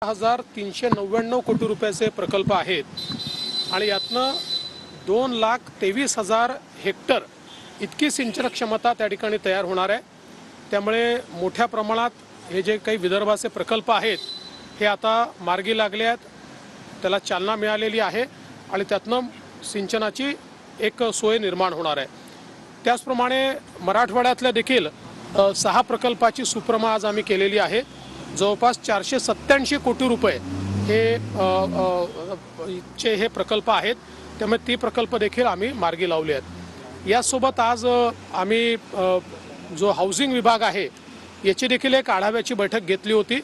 1399 कोटी रुपयाचे प्रकल्प आहेत आणि यातनं 2,23,000 हेक्टर इतकी सिंचन क्षमता त्या ठिकाणी तयार होणार आहे। त्यामुळे मोठ्या प्रमाणात हे जे काही विदर्भाचे प्रकल्प आहेत हे आता मार्गी लागले आहेत, त्याला चालना मिळालेली आहे आणि त्यातनं सिंचनाची एक सोय निर्माण होणार आहे। त्याचप्रमाणे मराठवाड्यातल्या देखील 6 प्रकल्पाची सुप्रमा आज आम्ही केलेली आहे। जवळपास 487 कोटी रुपये हे प्रकल्प आहेत, त्यामुळे ती प्रकल्प देखील आम्ही मार्गी लावले आहेत। यासोबत आज आम्ही जो हाऊसिंग विभाग आहे याची देखील एक आढाव्याची बैठक घेतली होती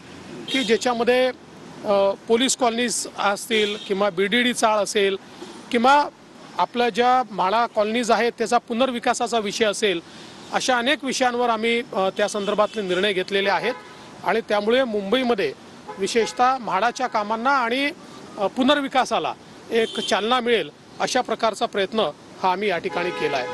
की ज्याच्यामध्ये पोलीस कॉलनीज असतील किंवा बीडीडी चाळ असेल किंवा आपल्या ज्या म्हाडा कॉलनीज आहेत त्याचा पुनर्विकासाचा विषय असेल, अशा अनेक विषयांवर आम्ही त्या संदर्भातले निर्णय घेतलेले आहेत आणि त्यामुळे मुंबईमध्ये विशेषतः म्हाडाच्या कामांना आणि पुनर्विकासाला एक चालना मिळेल अशा प्रकारचा प्रयत्न हा आम्ही या ठिकाणी केला आहे।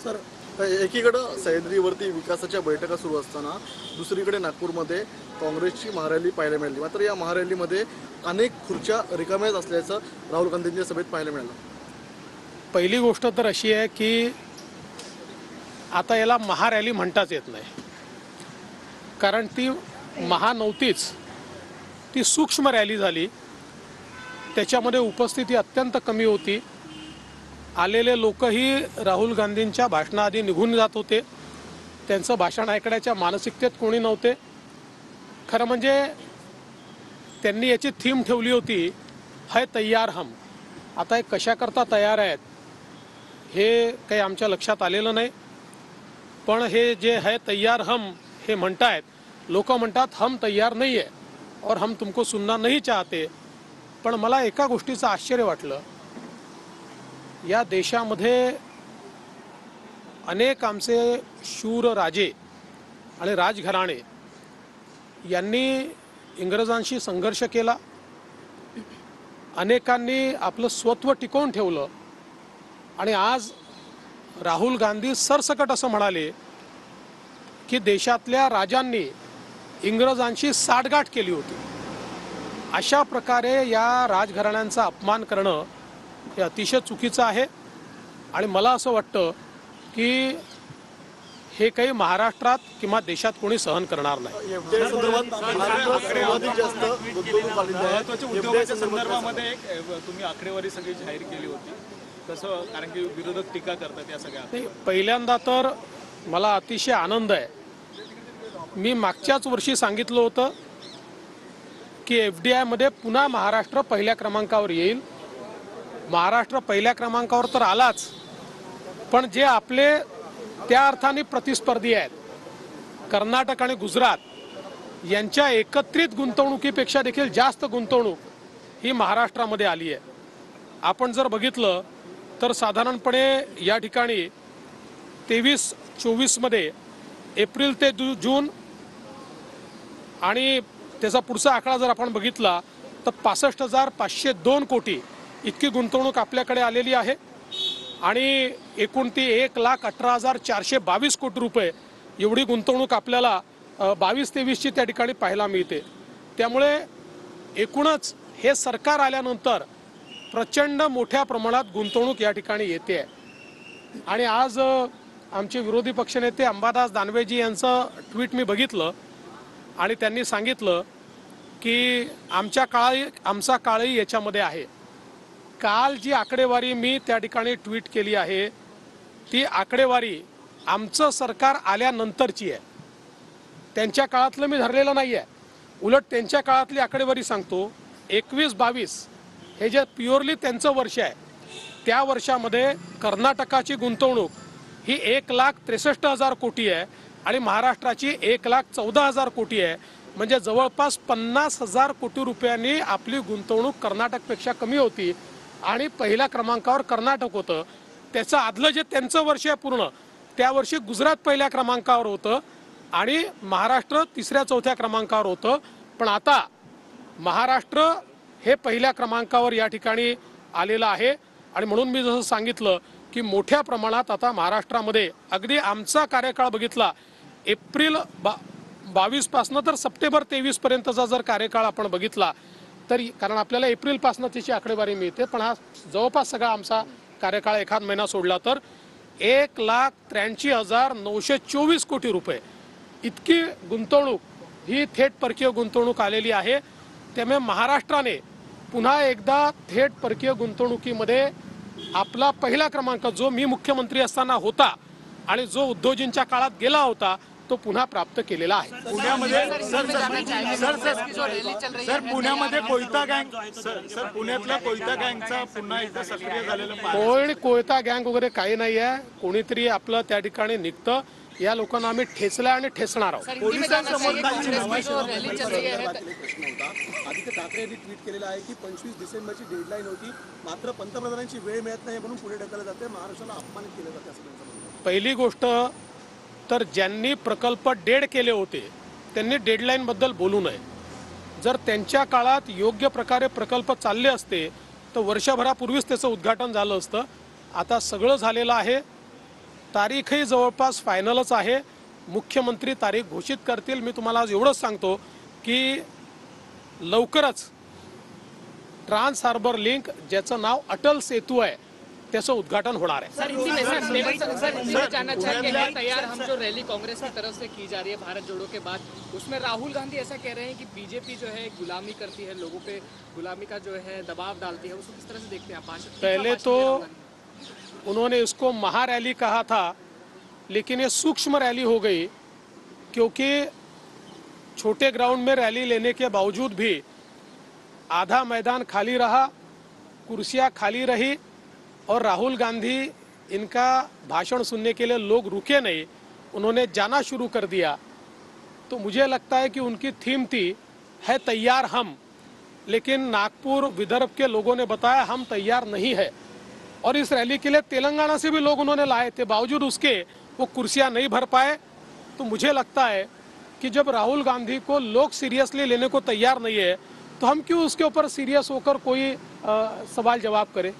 सर, एकीकडे सह्याद्रीवरती विकासाच्या बैठका सुरू असताना दुसरीकडे नागपूरमध्ये काँग्रेसची महारॅली पाहायला मिळाली, मात्र या महारॅलीमध्ये अनेक खुर्च्या रिकाम्याच असल्याचं राहुल गांधींच्या सभेत पाहायला मिळालं। पहिली गोष्ट तर अशी आहे की आता याला महारॅली म्हणताच येत नाही, कारण ती महा नव्हतीच, ती सूक्ष्म रॅली झाली। त्याच्यामध्ये उपस्थिती अत्यंत कमी होती। आलेले लोकही राहुल गांधींच्या भाषणाआधी निघून जात होते, त्यांचं भाषण ऐकण्याच्या मानसिकतेत कोणी नव्हते। खरं म्हणजे त्यांनी याची थीम ठेवली होती, है तैयार हम। आता हे कशाकरता तयार आहेत हे काही आमच्या लक्षात आलेलं नाही, पण हे जे है तैयार हम हे म्हणतायत, लोक म्हणतात हम तैयार नहीं है और हम तुमको सुनना नहीं चाहते। पण मला एका गोष्टीचं आश्चर्य वाटलं, या देशामध्ये अनेक आमचे शूर राजे आणि राजघराणे यांनी इंग्रजांशी संघर्ष केला, अनेकांनी आपलं स्वत्व टिकवून ठेवलं आणि आज राहुल गांधी सरसकट असं म्हणाले की देशातल्या राजांनी इंग्रजांशी साठगाठ केली होती। अशा प्रकारे या राजघराण्यांचा अपमान करणं हे अतिशय चुकीचं आहे आणि मला असं वाटतं की हे काही महाराष्ट्रात किंवा देशात कोणी सहन करणार नाही। तुम्ही आकडेवारी सगळी जाहीर केली होती, कसं, कारण की विरोधक टीका करतात या सगळ्या। पहिल्यांदा तर मला अतिशय आनंद आहे, मी मागच्याच वर्षी सांगितलं होतं की FDI मध्ये पुन्हा महाराष्ट्र पहिल्या क्रमांकावर येईल। महाराष्ट्र पहिल्या क्रमांकावर तर आलाच, पण जे आपले त्या अर्थाने प्रतिस्पर्धी आहेत कर्नाटक आणि गुजरात यांच्या एकत्रित गुंतवणुकीपेक्षा देखील जास्त गुंतवणूक ही महाराष्ट्रामध्ये आली आहे। आपण जर बघितलं तर साधारणपणे या ठिकाणी 23-24 मध्ये एप्रिल ते जून आणि त्याचा पुढचा आकडा जर आपण बघितला तर 65,502 कोटी इतकी गुंतवणूक आपल्याकडे आलेली आहे आणि एकूण ती 1,18,422 कोटी रुपये एवढी गुंतवणूक आपल्याला 22-23ची त्या ठिकाणी पाहायला मिळते। त्यामुळे एकूणच हे सरकार आल्यानंतर प्रचंड मोठ्या प्रमाणात गुंतवणूक या ठिकाणी येते आहे। आणि आज आमचे विरोधी पक्षनेते अंबादास दानवेजी यांचं ट्विट मी बघितलं आणि त्यांनी सांगितलं की आमचा काळही याच्यामध्ये आहे। काल जी आकडेवारी मी त्या ठिकाणी ट्विट केली आहे ती आकडेवारी आमचं सरकार आल्यानंतरची आहे, त्यांच्या काळातलं मी धरलेलं नाही आहे। उलट त्यांच्या काळातली आकडेवारी सांगतो, 21-22 हे जे प्युअरली त्यांचं वर्ष आहे त्या वर्षामध्ये कर्नाटकाची गुंतवणूक ही 1,63,000 कोटी आहे आणि महाराष्ट्राची 1,14,000 कोटी आहे। म्हणजे जवळपास 50,000 कोटी रुपयांनी आपली गुंतवणूक कर्नाटकपेक्षा कमी होती आणि पहिल्या क्रमांकावर कर्नाटक होतं। त्याचं आदलं जे त्यांचं वर्ष आहे पूर्ण त्या वर्षी गुजरात पहिल्या क्रमांकावर होतं आणि महाराष्ट्र 3ऱ्या-4थ्या क्रमांकावर होतं, पण आता महाराष्ट्र हे पहिल्या क्रमांकावर या ठिकाणी आलेलं आहे। आणि म्हणून मी जसं सांगितलं की मोठ्या प्रमाणात आता महाराष्ट्रामध्ये अगदी आमचा कार्यकाळ बघितला एप्रिल 22 पासनं तर सप्टेंबर 23 पर्यंतचा जर कार्यकाळ आपण बघितला तर कारण आपल्याला एप्रिल पासनं त्याची आकडेवारी मिळते, पण हा जवळपास सगळा आमचा कार्यकाळ एखाद महिना सोडला तर 1,83,924 कोटी रुपये इतकी गुंतवणूक ही थेट परकीय गुंतवणूक आलेली आहे. त्यामुळे महाराष्ट्राने पुन्हा एकदा थेट परकीय गुंतवणुकीमध्ये आपला पहिला क्रमांक जो मी मुख्यमंत्री असताना होता आणि जो उद्धवजींच्या काळात गेला होता तो पुन्हा प्राप्त केलेला आहे. पुण्यामध्ये कोयता गँग सर पुण्यातल्या कोयता गँगचा पुन्हा एकदा सक्रिय झालेलं कोयता गँग वगैरे काही नाही आहे. कोणीतरी आपलं त्या ठिकाणी निघतं. या लोकांना आम्ही ठेचलं आणि ठेचणार आहोत. पोलिसांसमोर प्रश्न होता. आदित्य ठाकरे यांनी ट्विट केलेलं आहे की 25 डिसेंबरची डेडलाईन होती, मात्र पंतप्रधानांची वेळ मिळत नाही म्हणून पुढे ढकललं जाते, महाराष्ट्राला अपमानित केलं जाते असं त्यांचं म्हणणं आहे. पहिली गोष्ट तर ज्यांनी प्रकल्प डेड केले होते त्यांनी डेडलाईन बद्दल बोलू नये. जर त्यांच्या काळात योग्य प्रकारे प्रकल्प चालले असते तर वर्षभरापूर्वीच त्याचं उद्घाटन झालं असतं. आता सगळं झालेलं आहे. तारीखही जवळपास फायनलच आहे. मुख्यमंत्री तारीख घोषित करतील. मी तुम्हाला आज एवढंच सांगतो की लवकरच ट्रान्स हार्बर लिंक ज्याचं नाव अटल सेतू आहे त्याचं उद्घाटन होणार है। सर जानना चाहेंगे तैयार हम जो रैली कांग्रेस की तरफ से की जा रही है भारत जोड़ो के बाद, उसमें राहुल गांधी ऐसा कह रहे हैं कि बीजेपी जो है गुलामी करती है, लोगों पे गुलामी का जो है दबाव डालती है, उसको किस तरह से देखते हैं आप? पहले तो उन्होंने इसको महारैली कहा था, लेकिन ये सूक्ष्म रैली हो गई क्योंकि छोटे ग्राउंड में रैली लेने के बावजूद भी आधा मैदान खाली रहा, कुर्सियां खाली रही और राहुल गांधी इनका भाषण सुनने के लिए लोग रुके नहीं, उन्होंने जाना शुरू कर दिया। तो मुझे लगता है कि उनकी थीम थी है तैयार हम, लेकिन नागपुर विदर्भ के लोगों ने बताया हम तैयार नहीं है और इस रैली के लिए तेलंगाना से भी लोग उन्होंने लाए थे, बावजूद उसके वो कुर्सियां नहीं भर पाए। तो मुझे लगता है कि जब राहुल गांधी को लोग सीरियसली लेने को तैयार नहीं है तो हम क्यों उसके ऊपर सीरियस होकर कोई सवाल जवाब करें।